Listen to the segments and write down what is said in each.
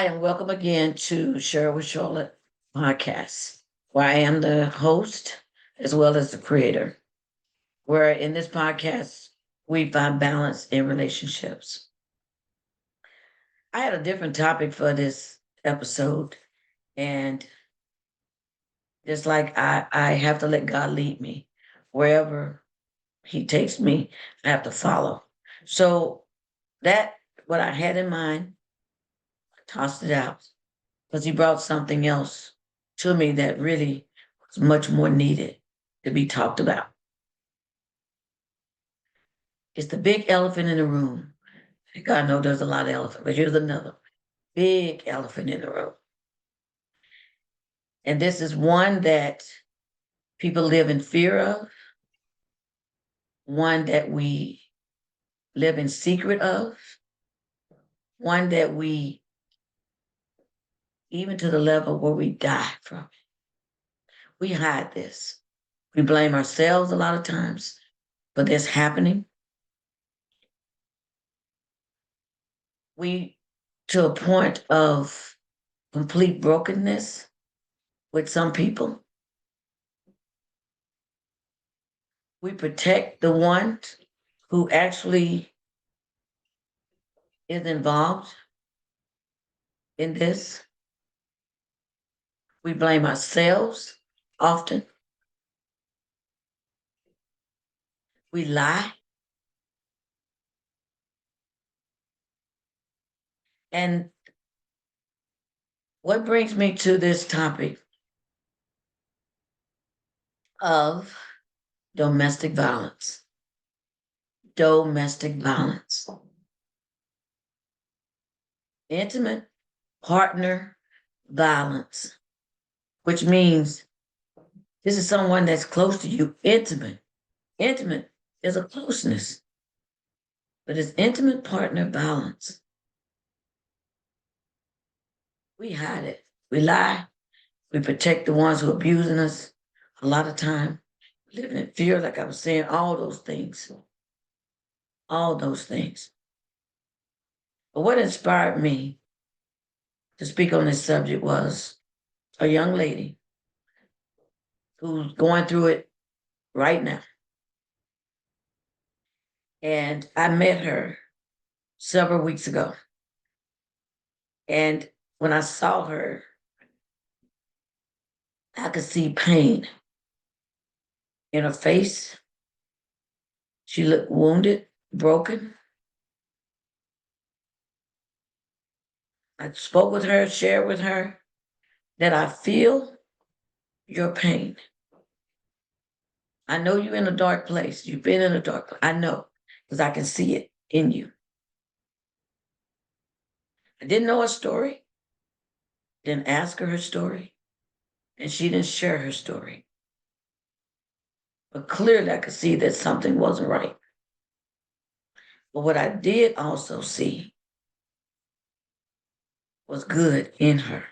Hi, and welcome again to Share with Charlotte podcast, where I am the host as well as the creator. Where in this podcast, we find balance in relationships. I had a different topic for this episode, and just like I have to let God lead me wherever He takes me, I have to follow. So, that what I had in mind, I tossed it out because He brought something else to me that really was much more needed to be talked about. It's the big elephant in the room. God knows there's a lot of elephants, but here's another big elephant in the room. And this is one that people live in fear of, one that we live in secret of, one that we, even to the level where we die from it. We hide this. We blame ourselves a lot of times for this happening. We, to a point of complete brokenness with some people, we protect the one who actually is involved in this. We blame ourselves often. We lie. And what brings me to this topic of domestic violence? Domestic violence. Intimate partner violence, which means this is someone that's close to you, intimate. Intimate is a closeness, but it's intimate partner violence. We hide it. We lie. We protect the ones who are abusing us a lot of time. Living in fear, like I was saying, all those things. All those things. But what inspired me to speak on this subject was a young lady who's going through it right now. And I met her several weeks ago. And when I saw her, I could see pain in her face. She looked wounded, broken. I spoke with her, shared with her that I feel your pain. I know you're in a dark place. You've been in a dark place. I know, because I can see it in you. I didn't know her story, didn't ask her story, and she didn't share her story. But clearly I could see that something wasn't right. But what I did also see was good in her.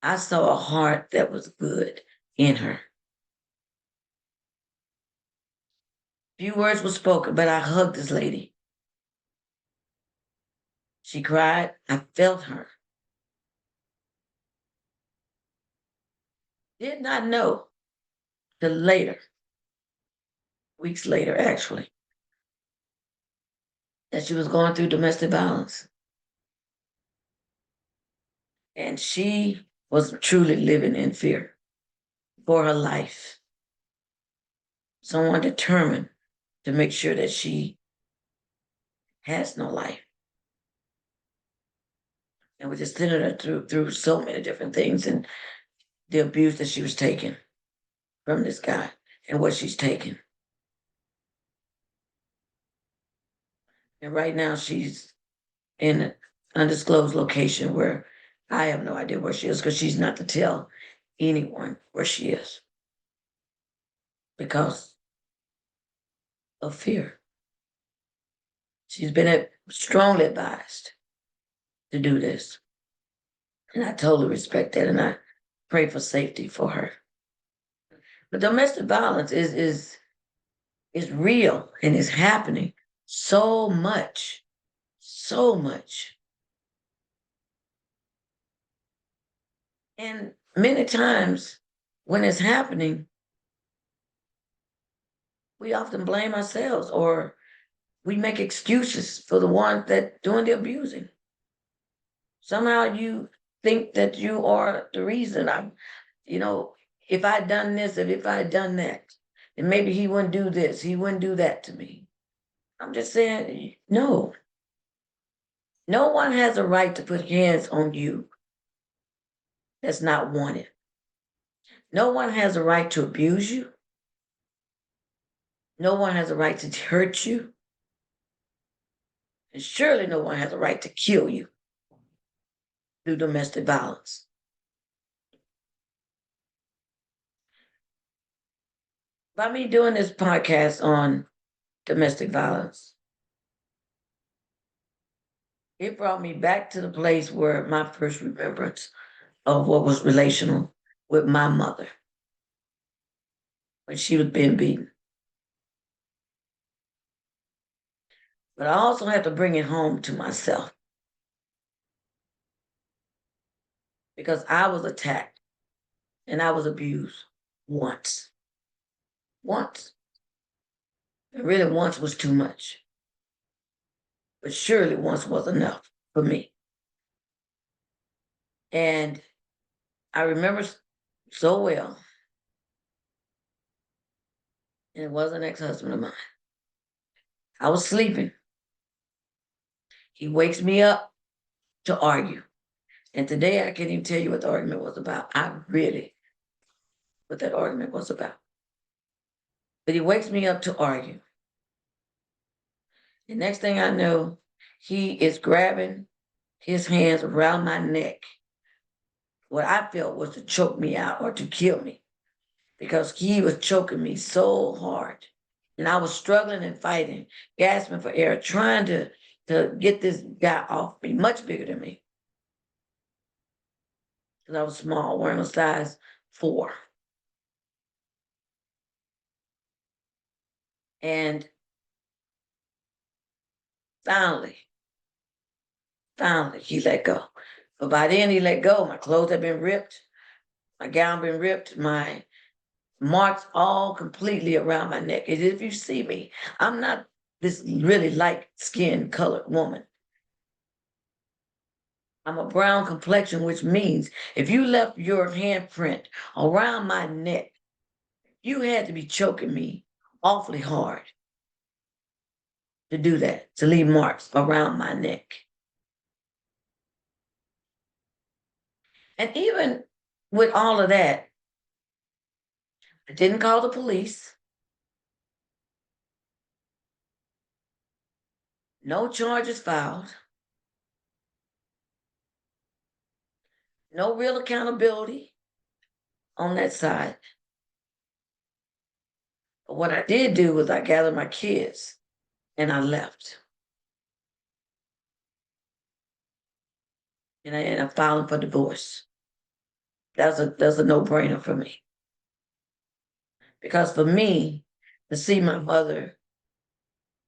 I saw a heart that was good in her. Few words were spoken, but I hugged this lady. She cried. I felt her. Did not know till later, weeks later actually, that she was going through domestic violence. And she was truly living in fear for her life. Someone determined to make sure that she has no life. And we just sending her through so many different things and the abuse that she was taking from this guy and what she's taken. And right now she's in an undisclosed location where I have no idea where she is because she's not to tell anyone where she is because of fear. She's been strongly advised to do this. And I totally respect that and I pray for safety for her. But domestic violence is real and is happening so much, so much. And many times when it's happening, we often blame ourselves or we make excuses for the ones that doing the abusing. Somehow you think that you are the reason. You know, if I'd done this, if I'd done that, then maybe he wouldn't do this, he wouldn't do that to me. I'm just saying, no, no one has a right to put hands on you that's not wanted. No one has a right to abuse you. No one has a right to hurt you. And surely no one has a right to kill you through domestic violence. By me doing this podcast on domestic violence, it brought me back to the place where my first remembrance of what was relational with my mother when she was being beaten. But I also have to bring it home to myself because I was attacked and I was abused once. Once. And really, once was too much. But surely once was enough for me. And I remember so well, and it was an ex husband of mine. I was sleeping. He wakes me up to argue. And today I can't even tell you what the argument was about. I really, what that argument was about. But he wakes me up to argue. The next thing I know, he is grabbing his hands around my neck. What I felt was to choke me out or to kill me because he was choking me so hard. And I was struggling and fighting, gasping for air, trying to get this guy off me, much bigger than me. Because I was small, wearing a size 4. And finally, finally, he let go. But by then he let go. My clothes had been ripped, my gown been ripped, my marks all completely around my neck. And if you see me, I'm not this really light skinned colored woman. I'm a brown complexion, which means if you left your handprint around my neck, you had to be choking me awfully hard to do that, to leave marks around my neck. And even with all of that, I didn't call the police. No charges filed. No real accountability on that side. But what I did do was I gathered my kids and I left. And I ended up filing for divorce. That's a no-brainer for me. Because for me, to see my mother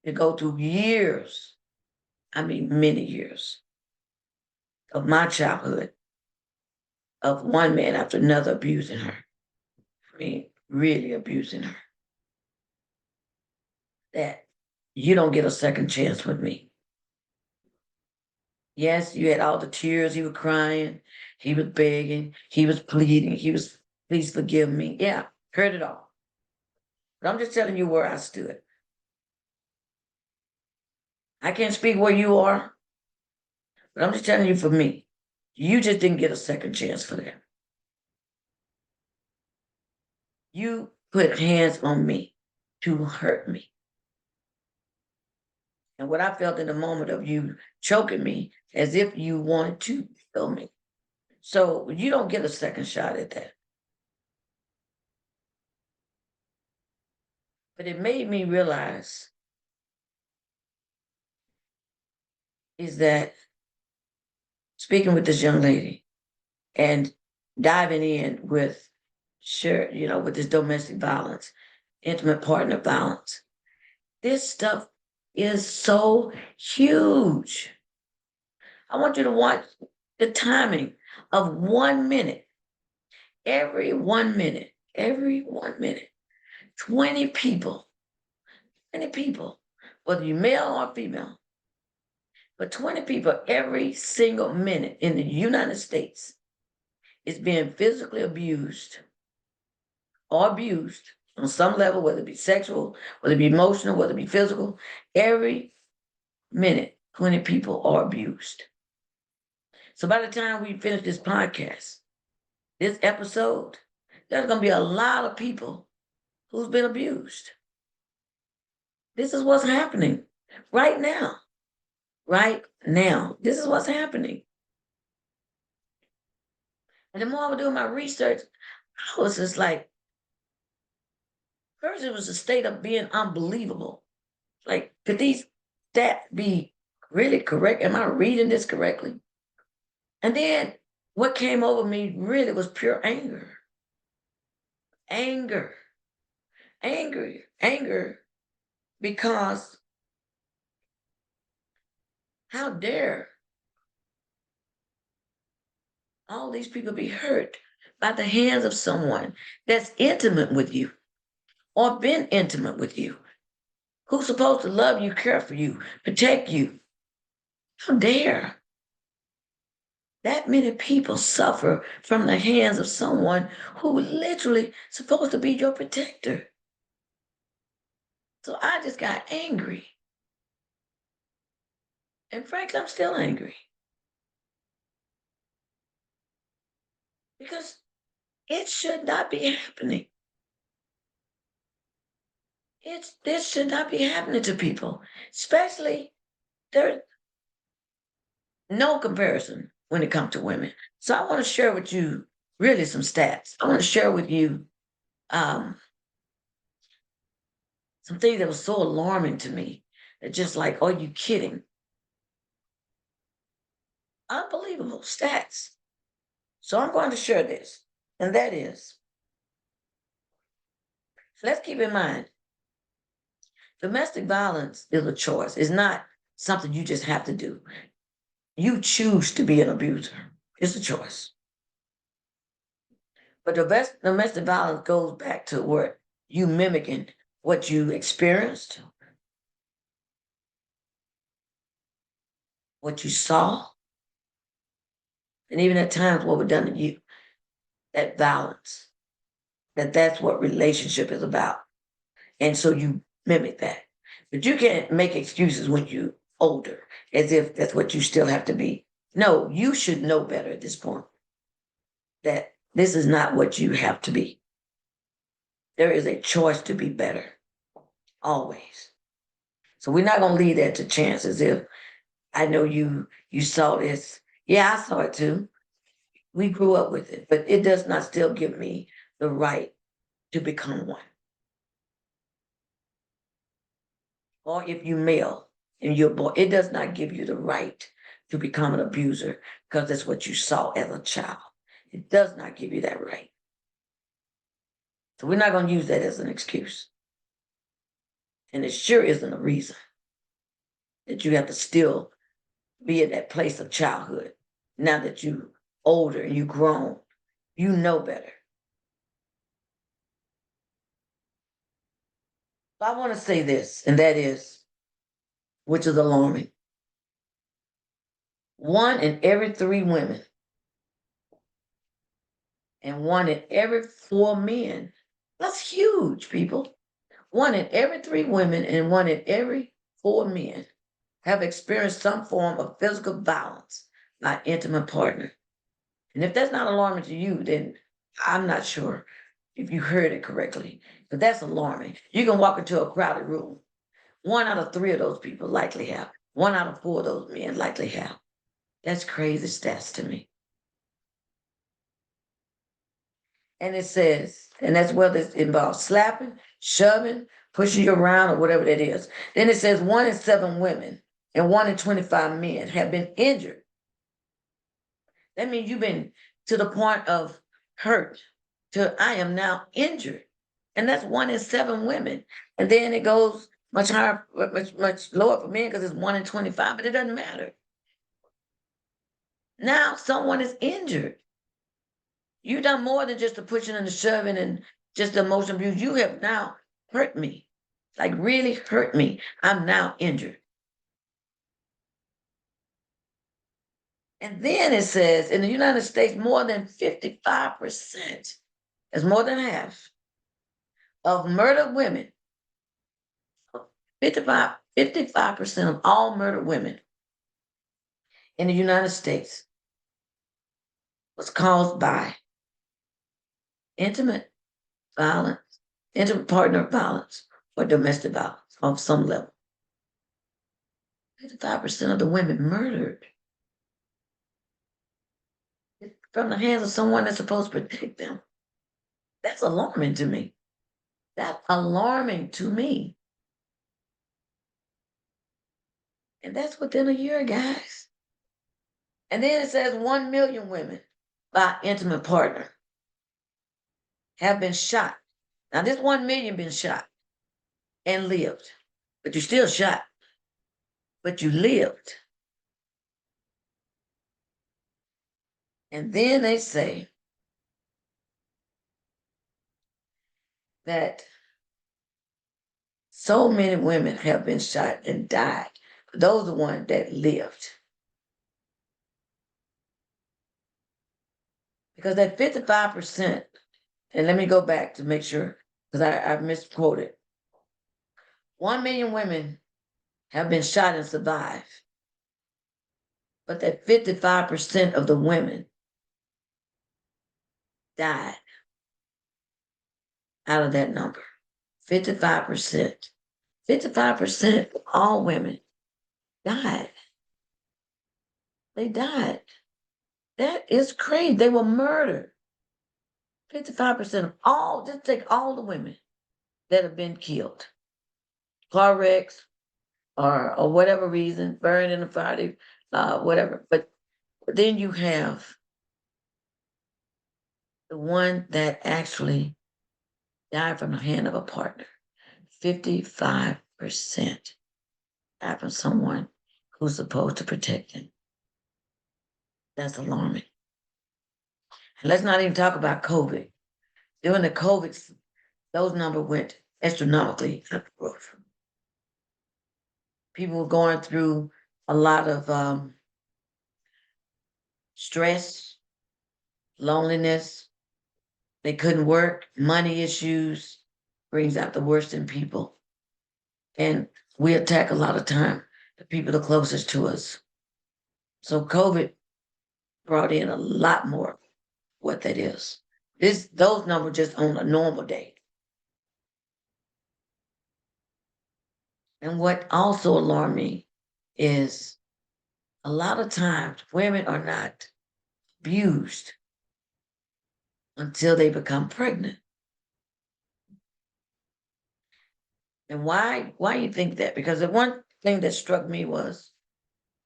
to go through years, I mean many years, of my childhood, of one man after another abusing her. I mean, really abusing her. That you don't get a second chance with me. Yes, you had all the tears. He was crying. He was begging. He was pleading. He was, please forgive me. Yeah, heard it all. But I'm just telling you where I stood. I can't speak where you are, but I'm just telling you for me. You just didn't get a second chance for that. You put hands on me to hurt me. And what I felt in the moment of you choking me as if you wanted to kill me. So you don't get a second shot at that. But it made me realize is that speaking with this young lady and diving in with sure, with this domestic violence, intimate partner violence, this stuff is so huge. I want you to watch the timing of 1 minute. every 1 minute, 20 people, 20 people, whether you're male or female, but 20 people every single minute in the United States is being physically abused or abused on some level, whether it be sexual, whether it be emotional, whether it be physical. Every minute, 20 people are abused. So by the time we finish this podcast, this episode, there's going to be a lot of people who's been abused. This is what's happening right now. Right now. This is what's happening. And the more I was doing my research, I was just like, first it was a state of being unbelievable. Like, could these stats be really correct? Am I reading this correctly? And then what came over me really was pure anger. Anger. Anger. Because how dare all these people be hurt by the hands of someone that's intimate with you or been intimate with you, who's supposed to love you, care for you, protect you. How dare that many people suffer from the hands of someone who literally supposed to be your protector? So I just got angry. And frankly, I'm still angry. Because it should not be happening. This should not be happening to people, especially there's no comparison when it comes to women. So I want to share with you really some stats. I want to share with you um, some things that was so alarming to me. That just like, are you kidding? Unbelievable stats. So I'm going to share this, and that is, let's keep in mind, domestic violence is a choice. It's not something you just have to do. You choose to be an abuser. It's a choice. But domestic violence goes back to where you mimicking what you experienced, what you saw, and even at times what was done to you. That violence, that's what relationship is about. And so you mimic that. But you can't make excuses when you're older, as if that's what you still have to be. No, you should know better at this point that this is not what you have to be. There is a choice to be better, always. So we're not going to leave that to chance as if I know you saw this. Yeah, I saw it too. We grew up with it, but it does not still give me the right to become one. Or if you male and you're a boy, it does not give you the right to become an abuser because that's what you saw as a child. It does not give you that right. So we're not going to use that as an excuse. And it sure isn't a reason that you have to still be in that place of childhood. Now that you older and you grown, you know better. But I want to say this, and that is, which is alarming. 1 in every 3 women and 1 in every 4 men. That's huge, people. 1 in every 3 women and 1 in every 4 men have experienced some form of physical violence by an intimate partner. And if that's not alarming to you, then I'm not sure if you heard it correctly, but that's alarming. You can walk into a crowded room. 1 out of 3 of those people likely have. 1 out of 4 of those men likely have. That's crazy stats to me. And it says, and that's whether it involves slapping, shoving, pushing you around, or whatever that is. Then it says 1 in 7 women and 1 in 25 men have been injured. That means you've been to the point of hurt, to I am now injured. And that's 1 in 7 women. And then it goes much higher, much lower for men because it's 1 in 25, but it doesn't matter. Now someone is injured. You've done more than just the pushing and the shoving and just the emotional abuse. You have now hurt me, like really hurt me. I'm now injured. And then it says in the United States, more than 55%, that's more than half of murdered women, 55% of all murdered women in the United States was caused by intimate violence, intimate partner violence, or domestic violence of some level. 55% of the women murdered from the hands of someone that's supposed to protect them. That's alarming to me. That's alarming to me. And that's within a year, guys. And then it says 1 million women by intimate partner have been shot. Now, this 1 million been shot and lived, but you still shot, but you lived. And then they say that so many women have been shot and died. Those are the ones that lived. Because that 55%, and let me go back to make sure, because I misquoted. 1 million women have been shot and survived. But that 55% of the women died out of that number. 55%. 55% of all women died. They died. That is crazy. They were murdered. 55% of all, just take all the women that have been killed. Car wrecks or whatever reason, burned in the fire, whatever. But then you have the one that actually died from the hand of a partner. 55% died from someone who's supposed to protect them. That's alarming. And let's not even talk about COVID. During the COVID, those numbers went astronomically up the roof. People were going through a lot of stress, loneliness. They couldn't work. Money issues brings out the worst in people. And we attack a lot of time the people the closest to us. So COVID brought in a lot more what that is. Those numbers just on a normal day. And what also alarmed me is a lot of times women are not abused until they become pregnant. And why you think that? Because the one thing that struck me was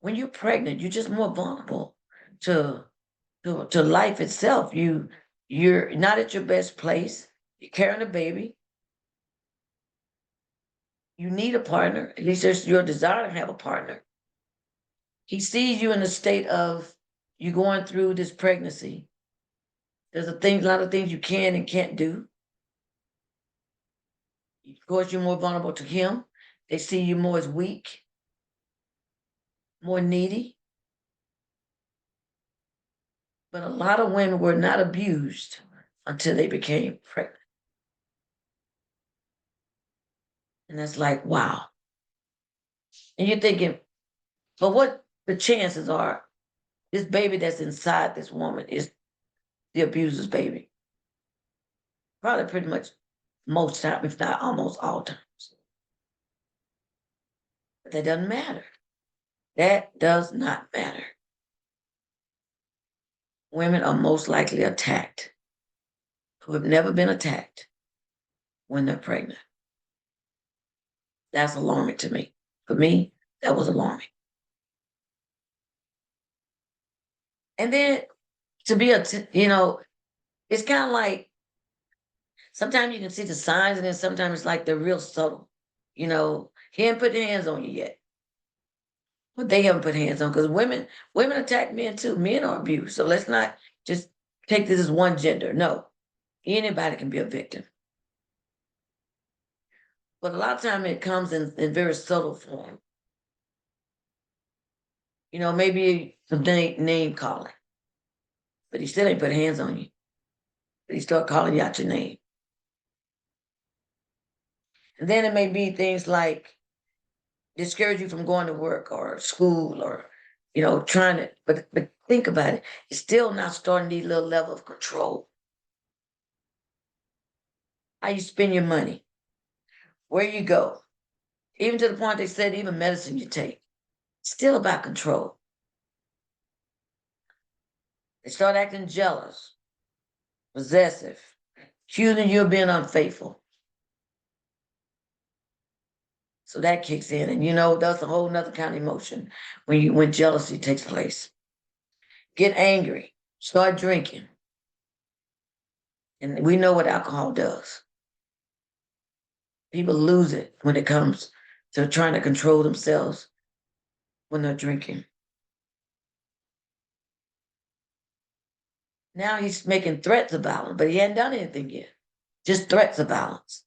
when you're pregnant, you're just more vulnerable to to life itself. You're not at your best place. You're carrying a baby. You need a partner. At least there's your desire to have a partner. He sees you in a state of you going through this pregnancy. There's a lot of things you can and can't do. Of course, you're more vulnerable to him. They see you more as weak, more needy. But a lot of women were not abused until they became pregnant. And that's like, wow. And you're thinking, but what the chances are this baby that's inside this woman is the abuser's baby? Probably pretty much most times, if not almost all times. But that doesn't matter. That does not matter. Women are most likely attacked who have never been attacked when they're pregnant. That's alarming to me. For me, that was alarming. And then to be it's kind of like sometimes you can see the signs, and then sometimes it's like they're real subtle. He ain't put their hands on you yet. But they haven't put hands on because women attack men too. Men are abused. So let's not just take this as one gender. No, anybody can be a victim. But a lot of time it comes in very subtle form. You know, maybe some name calling, but he still ain't put hands on you. But he start calling you out your name. And then it may be things like discourage you from going to work or school or, you know, trying to, but think about it. It's still not starting to need a little level of control. How you spend your money, where you go, even to the point they said even medicine you take. It's still about control. They start acting jealous, possessive, accusing you of being unfaithful. So that kicks in, and you know that's a whole nother kind of emotion when jealousy takes place. Get angry, start drinking, and we know what alcohol does. People lose it when it comes to trying to control themselves when they're drinking. Now he's making threats of violence, but he hadn't done anything yet. Just threats of violence.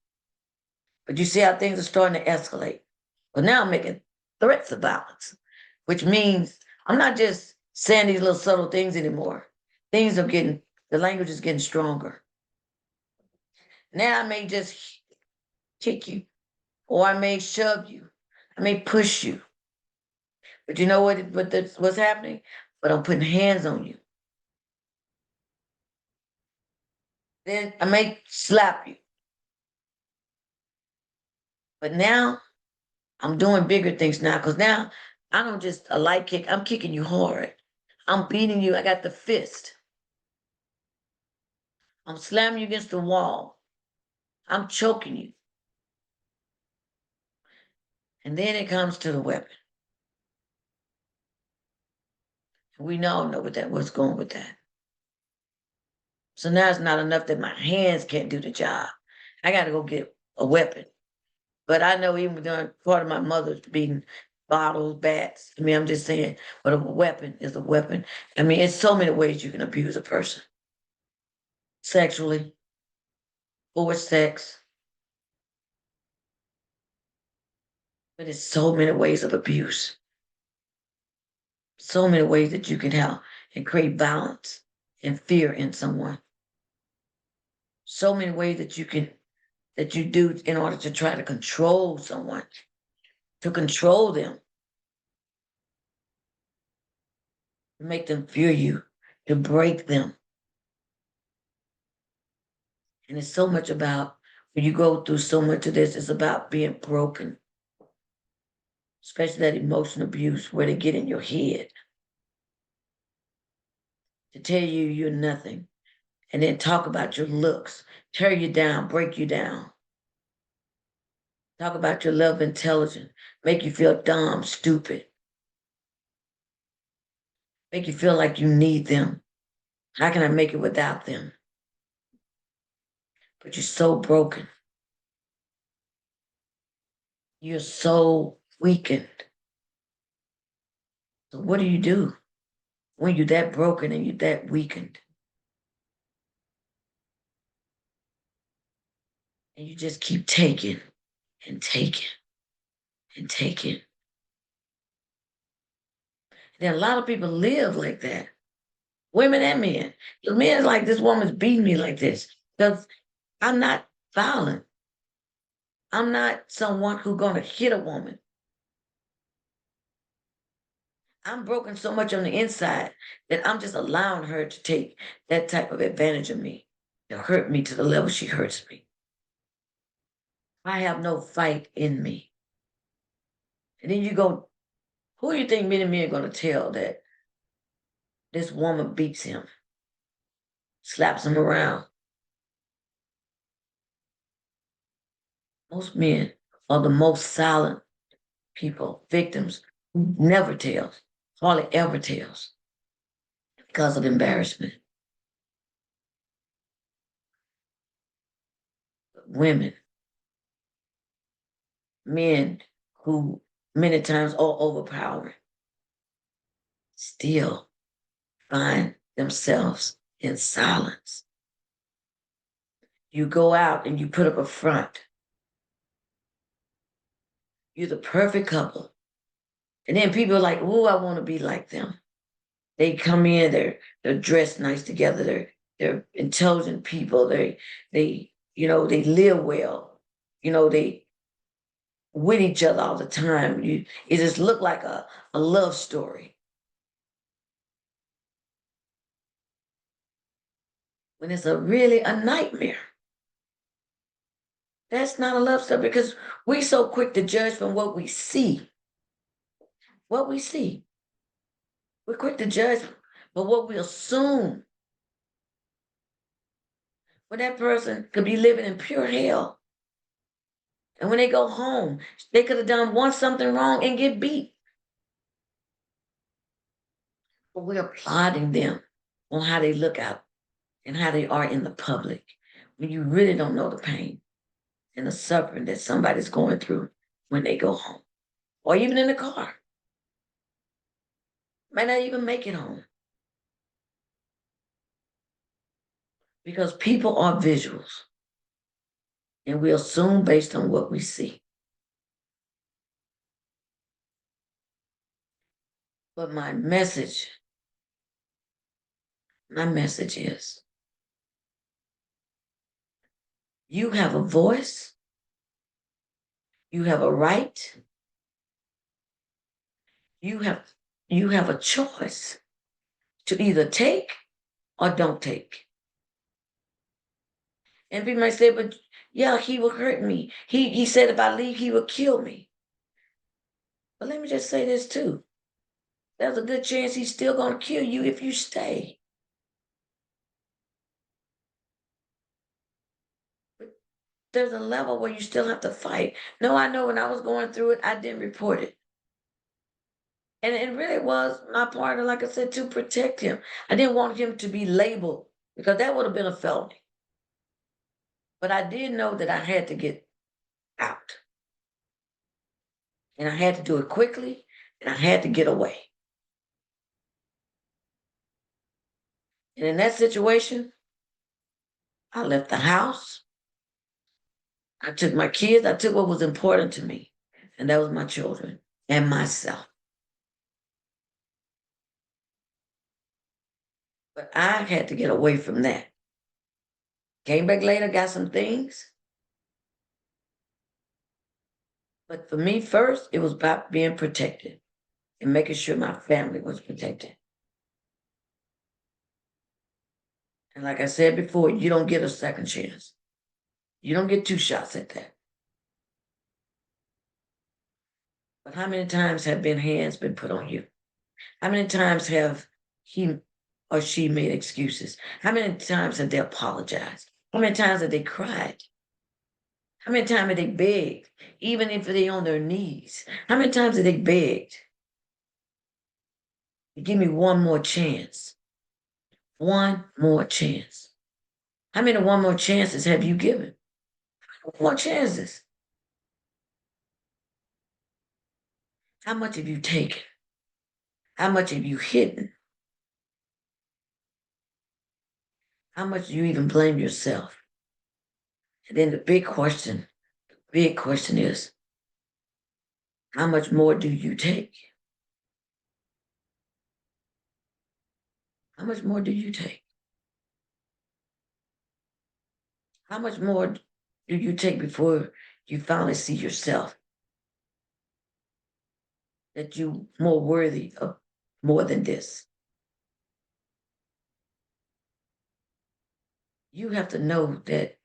But you see how things are starting to escalate. But now I'm making threats of violence, which means I'm not just saying these little subtle things anymore. Things are getting, the language is getting stronger. Now I may just kick you, or I may shove you, I may push you. But you know what's happening? But I'm putting hands on you. Then I may slap you. But now I'm doing bigger things now because now I don't just a light kick, I'm kicking you hard. I'm beating you. I got the fist. I'm slamming you against the wall. I'm choking you. And then it comes to the weapon. We all know what's going with that. So now it's not enough that my hands can't do the job. I got to go get a weapon. But I know even during part of my mother's beating bottles, bats. I mean, I'm just saying, but a weapon is a weapon. I mean, it's so many ways you can abuse a person. Sexually, forced sex. But it's so many ways of abuse. So many ways that you can help and create violence and fear in someone. So many ways that you do in order to try to control someone, to control them, to make them fear you, to break them. And it's so much about when you go through so much of this, it's about being broken, especially that emotional abuse where they get in your head to tell you you're nothing and then talk about your looks, tear you down, break you down. Talk about your level of intelligence, make you feel dumb, stupid, make you feel like you need them. How can I make it without them? But you're so broken. You're so weakened. So what do you do when you're that broken and you're that weakened? And you just keep taking and taking and taking. And a lot of people live like that. Women and men. The men like this woman's beating me like this. Because I'm not violent. I'm not someone who's gonna hit a woman. I'm broken so much on the inside that I'm just allowing her to take that type of advantage of me, to hurt me to the level she hurts me. I have no fight in me. And then you go, who do you think many men are going to tell that this woman beats him, slaps him around? Most men are the most silent people, victims, who never tells, hardly ever tells because of embarrassment. Women, men who many times are overpowering, still find themselves in silence. You go out and you put up a front. You're the perfect couple. And then people are like, oh, I want to be like them. They come in, they're dressed nice together, they're intelligent people, they live well, they with each other all the time. It just looked like a love story. When it's really a nightmare. That's not a love story because we so quick to judge from what we see. What we see. We're quick to judge, but what we assume. But that person could be living in pure hell. And when they go home, they could have done something wrong and get beat. But we're applauding them on how they look out and how they are in the public when you really don't know the pain and the suffering that somebody's going through when they go home or even in the car. Might not even make it home because people are visuals and we assume based on what we see. But my message is you have a voice, you have a right, you have a choice to either take or don't take. And people might say, but yeah, he will hurt me. He said if I leave, he will kill me. But let me just say this too. There's a good chance he's still gonna kill you if you stay. But there's a level where you still have to fight. No, I know when I was going through it, I didn't report it. And it really was my part, like I said, to protect him. I didn't want him to be labeled because that would have been a felony. But I did know that I had to get out. And I had to do it quickly, and I had to get away. And in that situation, I left the house. I took my kids. I took what was important to me, and that was my children and myself. But I had to get away from that. Came back later, got some things. But for me, first, it was about being protected and making sure my family was protected. And like I said before, you don't get a second chance. You don't get two shots at that. But how many times have hands been put on you? How many times have he or she made excuses? How many times have they apologized? How many times have they cried? How many times have they begged, even if they're on their knees? How many times have they begged? Give me one more chance. One more chance. How many one more chances have you given? One more chances. How much have you taken? How much have you hidden? How much do you even blame yourself? And then the big question is, how much more do you take? How much more do you take? How much more do you take before you finally see yourself that you more worthy of more than this? You have to know that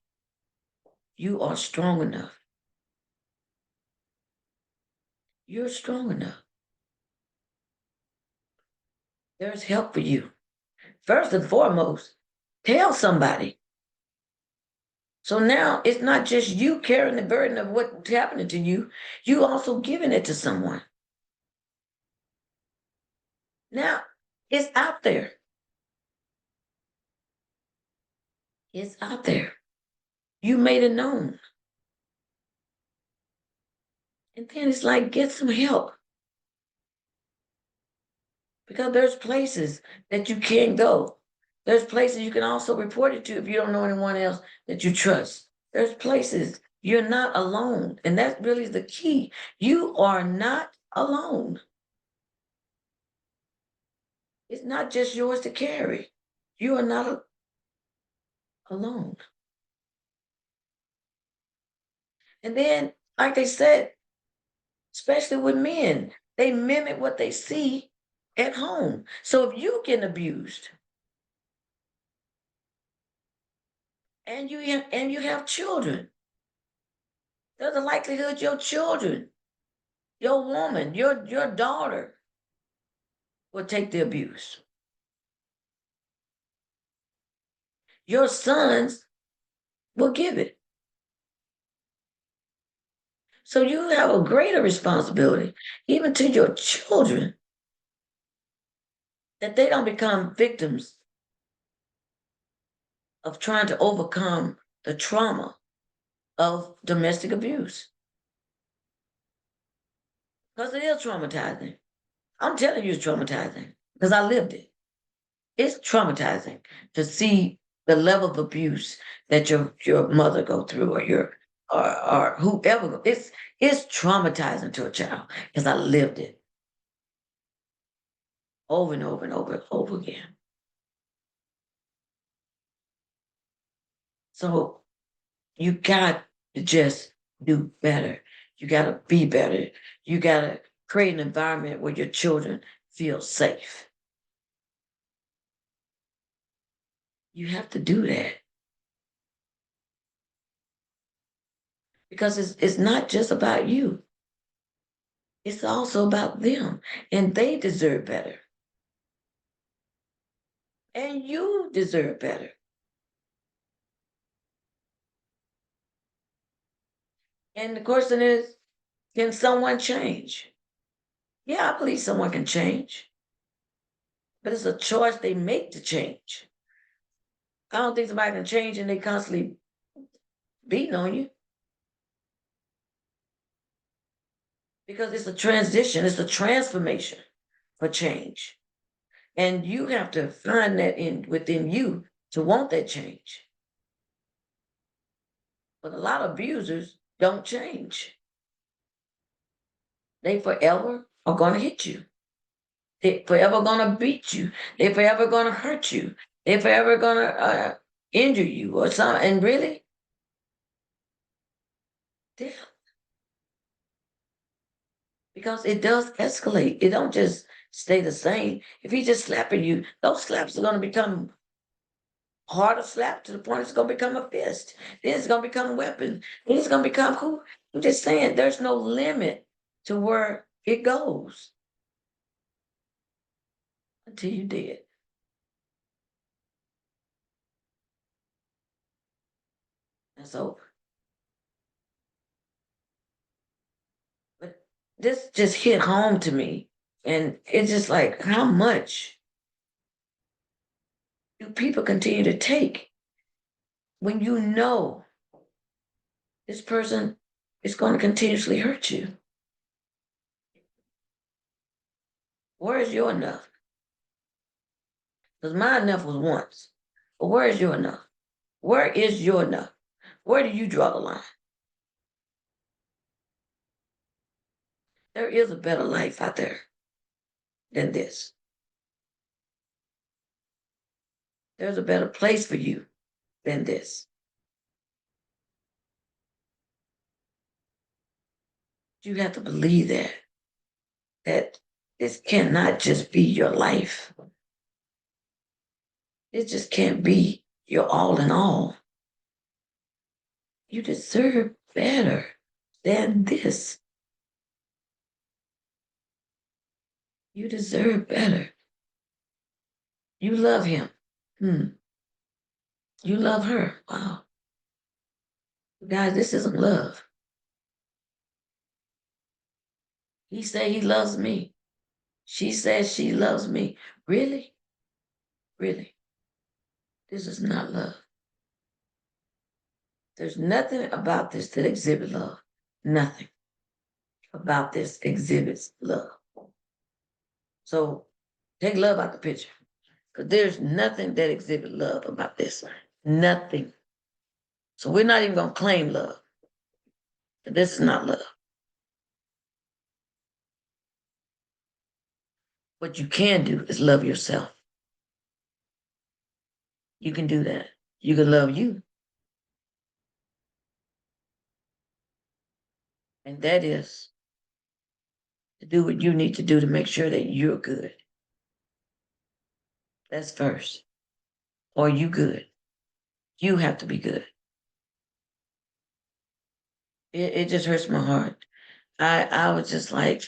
you are strong enough. You're strong enough. There's help for you. First and foremost, tell somebody. So now it's not just you carrying the burden of what's happening to you, you also giving it to someone. Now it's out there. It's out there. You made it known. And then it's like, get some help. Because there's places that you can't go. There's places you can also report it to if you don't know anyone else that you trust. There's places you're not alone. And that really is the key. You are not alone. It's not just yours to carry. You are not alone. And then, like they said, especially with men, they mimic what they see at home. So if you get abused and you have children, there's a likelihood your children, your woman, your daughter will take the abuse. Your sons will give it. So you have a greater responsibility, even to your children, that they don't become victims of trying to overcome the trauma of domestic abuse. Because it is traumatizing. I'm telling you, it's traumatizing because I lived it. It's traumatizing to see the level of abuse that your mother go through or your or whoever. It's traumatizing to a child because I lived it over and over and over and over again. So you got to just do better. You got to be better. You got to create an environment where your children feel safe. You have to do that because it's not just about you. It's also about them, and they deserve better. And you deserve better. And the question is, can someone change? Yeah, I believe someone can change, but it's a choice they make to change. I don't think somebody can change and they constantly beating on you because it's a transition, it's a transformation for change. And you have to find that in within you to want that change. But a lot of abusers don't change. They forever are going to hit you. They forever going to beat you. They forever going to hurt you. They forever going to injure you or something. And really, yeah, because it does escalate. It don't just stay the same. If he's just slapping you, those slaps are going to become harder slap to the point it's going to become a fist. Then it's going to become a weapon. Then it's going to become who? I'm just saying, there's no limit to where it goes until you did. That's over. But this just hit home to me. And it's just like, how much do people continue to take when you know this person is going to continuously hurt you? Where is your enough? Because my enough was once. But where is your enough? Where is your enough? Where do you draw the line? There is a better life out there than this. There's a better place for you than this. You have to believe that this cannot just be your life. It just can't be your all in all. You deserve better than this. You deserve better. You love him. You love her. Wow. Guys, this isn't love. He said he loves me. She says she loves me. Really? Really? This is not love. There's nothing about this that exhibits love. Nothing about this exhibits love. So take love out the picture But there's nothing that exhibits love about this. Nothing. So we're not even going to claim love. This is not love. What you can do is love yourself. You can do that. You can love you. And that is to do what you need to do to make sure that you're good. That's first. Are you good? You have to be good. It just hurts my heart. I was just like,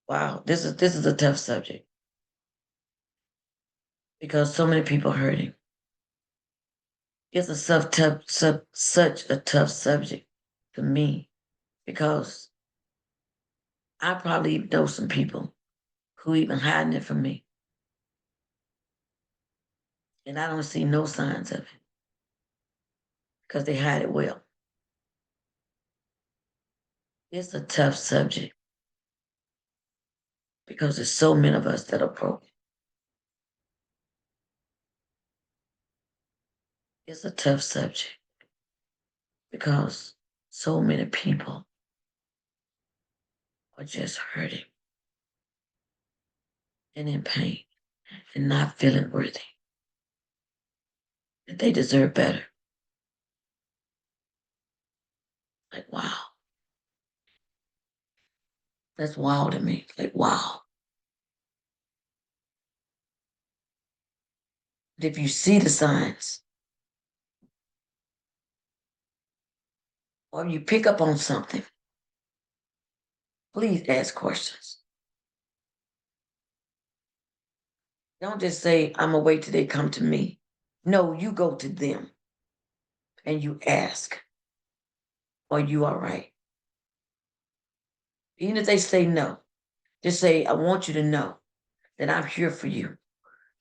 wow, this is a tough subject because so many people are hurting. It's such a tough subject for me because I probably know some people who even hiding it from me, and I don't see no signs of it because they hide it well. It's a tough subject because there's so many of us that are broken. It's a tough subject because so many people are just hurting and in pain and not feeling worthy, that they deserve better. Like, wow, that's wild to me. Like, wow. But if you see the signs or you pick up on something, please ask questions. Don't just say, I'm going to wait till they come to me. No, you go to them and you ask, are you all right? Even if they say no, just say, I want you to know that I'm here for you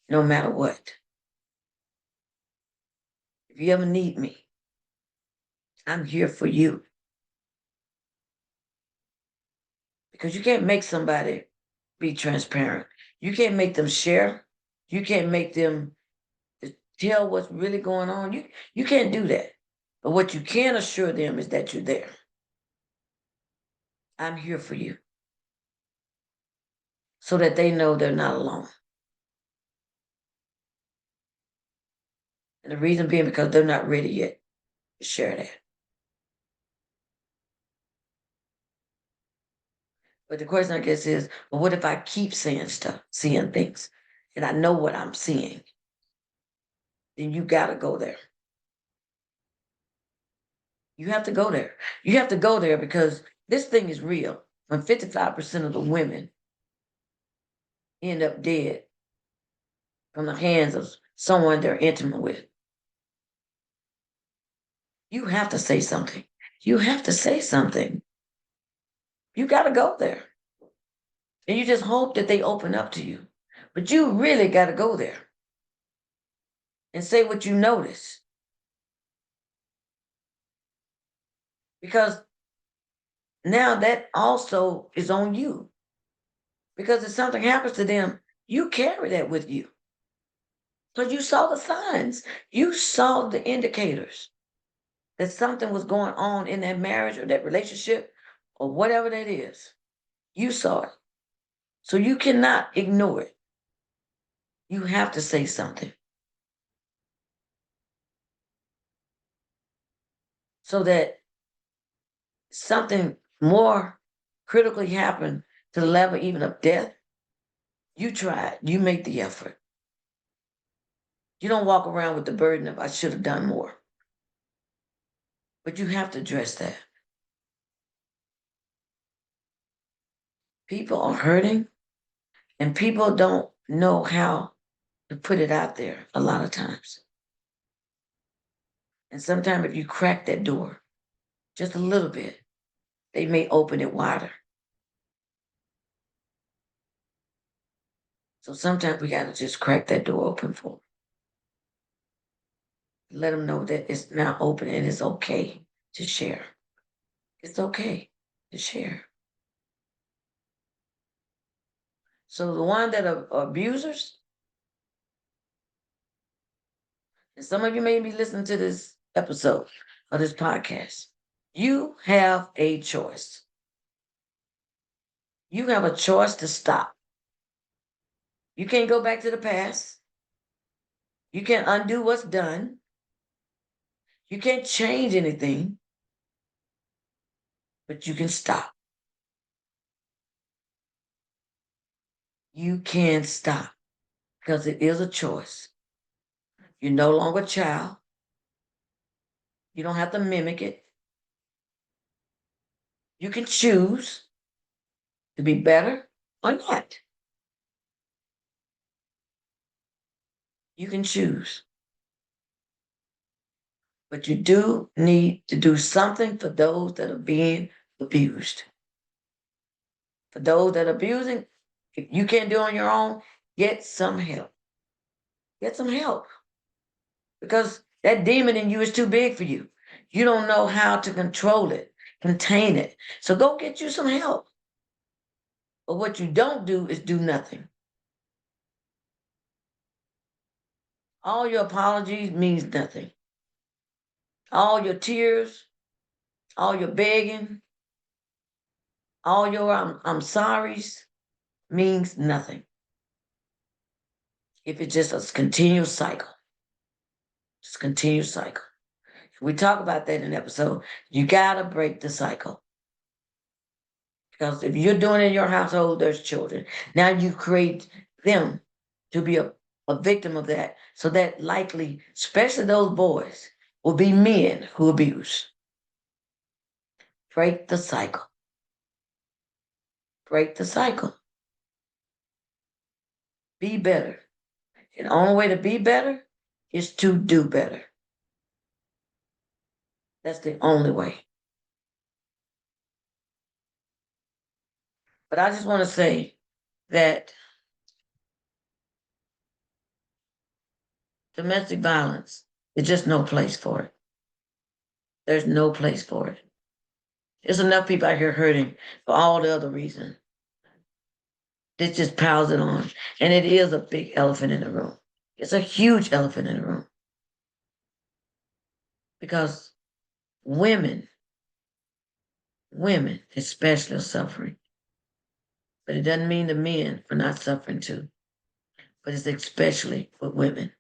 no matter what. If you ever need me, I'm here for you. Because you can't make somebody be transparent. You can't make them share. You can't make them tell what's really going on. You can't do that. But what you can assure them is that you're there. I'm here for you. So that they know they're not alone. And the reason being because they're not ready yet to share that. But the question I guess is, well, what if I keep saying stuff, seeing things, and I know what I'm seeing? Then you gotta go there. You have to go there. You have to go there because this thing is real. When 55% of the women end up dead from the hands of someone they're intimate with. You have to say something. You have to say something. You got to go there. And you just hope that they open up to you. But you really got to go there and say what you notice. Because now that also is on you. Because if something happens to them, you carry that with you. Because you saw the signs, you saw the indicators that something was going on in that marriage or that relationship or whatever that is. You saw it. So you cannot ignore it. You have to say something so that something more critically happened to the level even of death. You tried, you made the effort. You don't walk around with the burden of I should have done more. But you have to address that. People are hurting and people don't know how to put it out there a lot of times. And sometimes if you crack that door just a little bit, they may open it wider. So sometimes we got to just crack that door open for them. Let them know that it's now open and it's okay to share. It's okay to share. So the one that are abusers, And some of you may be listening to this episode of this podcast. You have a choice. You have a choice to stop. You can't go back to the past. You can't undo what's done. You can't change anything, but you can stop. You can stop because it is a choice. You're no longer a child. You don't have to mimic it. You can choose to be better or not. You can choose. But you do need to do something for those that are being abused. For those that are abusing, if you can't do it on your own, get some help. Get some help. Because that demon in you is too big for you. You don't know how to control it, contain it. So go get you some help. But what you don't do is do nothing. All your apologies means nothing. All your tears, all your begging, all your I'm sorry's means nothing. If it's just a continual cycle. Just continual cycle. We talk about that in an episode. You gotta break the cycle. Because if you're doing it in your household, there's children. Now you create them to be a victim of that. So that likely, especially those boys, will be men who abuse. Break the cycle. Break the cycle. Be better. And the only way to be better is to do better. That's the only way. But I just want to say that domestic violence is just no place for it. There's no place for it. There's enough people out here hurting for all the other reasons. This just piles it on. And it is a big elephant in the room. It's a huge elephant in the room. Because women especially are suffering. But it doesn't mean the men are not suffering too. But it's especially with women.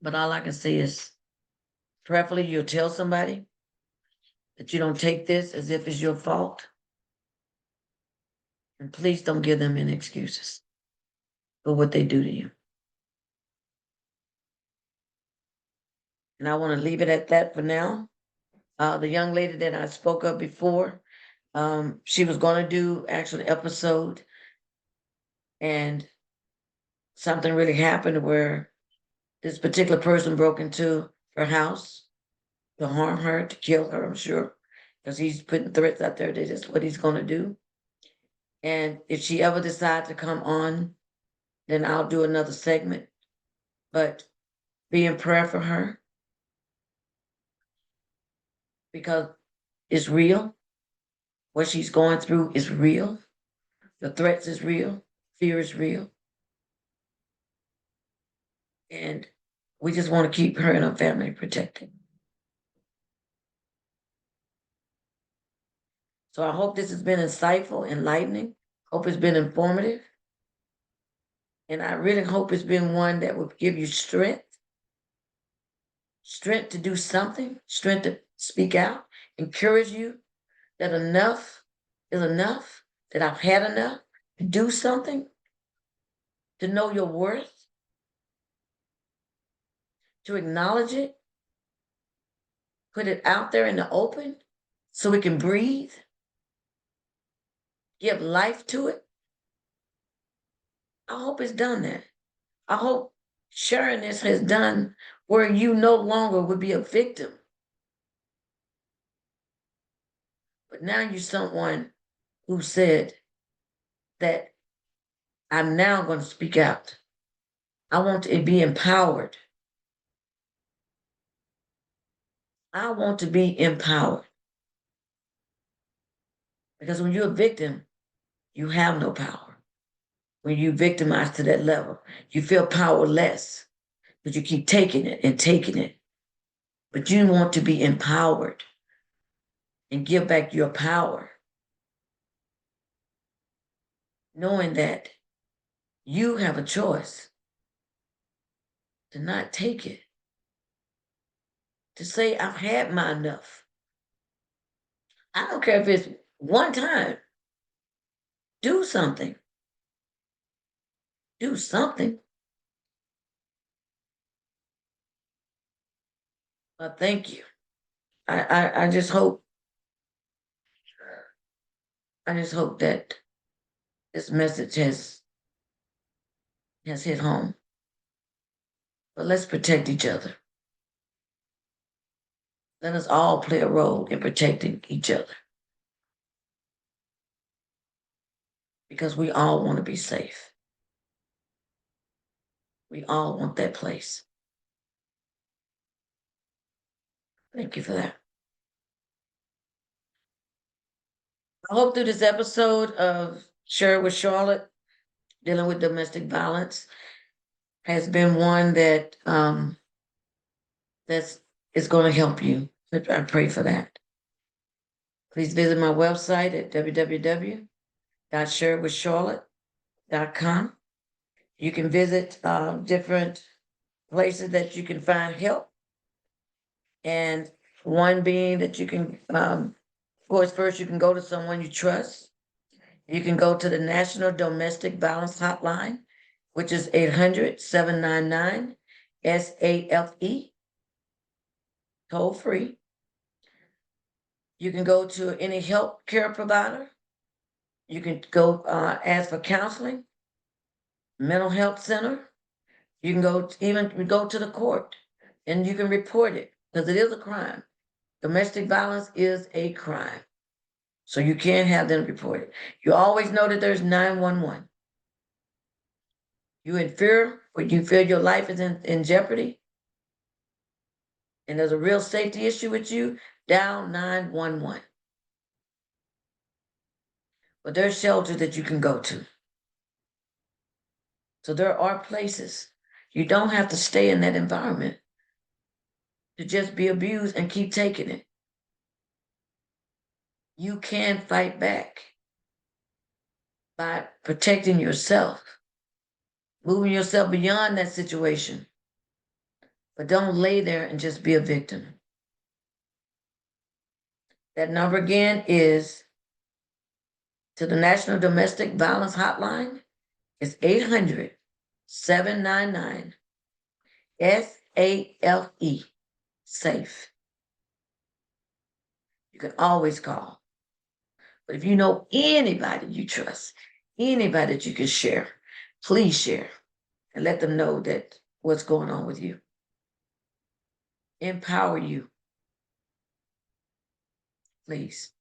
But all I can say is, preferably you'll tell somebody that you don't take this as if it's your fault. And please don't give them any excuses for what they do to you. And I want to leave it at that for now. The young lady that I spoke of before, she was going to do actually an episode, and something really happened where this particular person broke into her house to harm her, to kill her, I'm sure, because he's putting threats out there that is what he's going to do. And if she ever decides to come on, then I'll do another segment. But be in prayer for her because it's real. What she's going through is real. The threats is real. Fear is real. And we just want to keep her and her family protected. So I hope this has been insightful, enlightening. Hope it's been informative. And I really hope it's been one that will give you strength. Strength to do something, strength to speak out, encourage you that enough is enough, that I've had enough to do something, to know your worth, to acknowledge it, put it out there in the open so we can breathe, give life to it. I hope it's done that. I hope sharing this has done where you no longer would be a victim. But now you're someone who said that I'm now going to speak out. I want to be empowered. I want to be empowered. Because when you're a victim, you have no power. when you victimize to that level. You feel powerless, but you keep taking it and taking it. But you want to be empowered and give back your power, knowing that you have a choice to not take it, to say, I've had my enough. I don't care if it's one time. Do something. Do something. But thank you. I just hope that this message has hit home. But let's protect each other. Let us all play a role in protecting each other. Because we all want to be safe. We all want that place. Thank you for that. I hope through this episode of Share with Charlotte, dealing with domestic violence, has been one that is going to help you. I pray for that. Please visit my website at www.sharewithcharlotte.com. You can visit different places that you can find help. And one being that you can, of course, first you can go to someone you trust. You can go to the National Domestic Violence Hotline, which is 800-799-SAFE, toll free. You can go to any health care provider. You can go ask for counseling, mental health center. You can go to the court and you can report it because it is a crime. Domestic violence is a crime. So you can't have them report it. You always know that there's 911. You in fear, or you feel your life is in jeopardy, and there's a real safety issue with you, dial 911. But there's shelters that you can go to. So there are places. You don't have to stay in that environment to just be abused and keep taking it. You can fight back by protecting yourself, moving yourself beyond that situation. But don't lay there and just be a victim. That number again is to the National Domestic Violence Hotline. It's 800-799-SAFE, safe. You can always call. But if you know anybody you trust, anybody that you can share, please share and let them know that what's going on with you. Empower you. Please.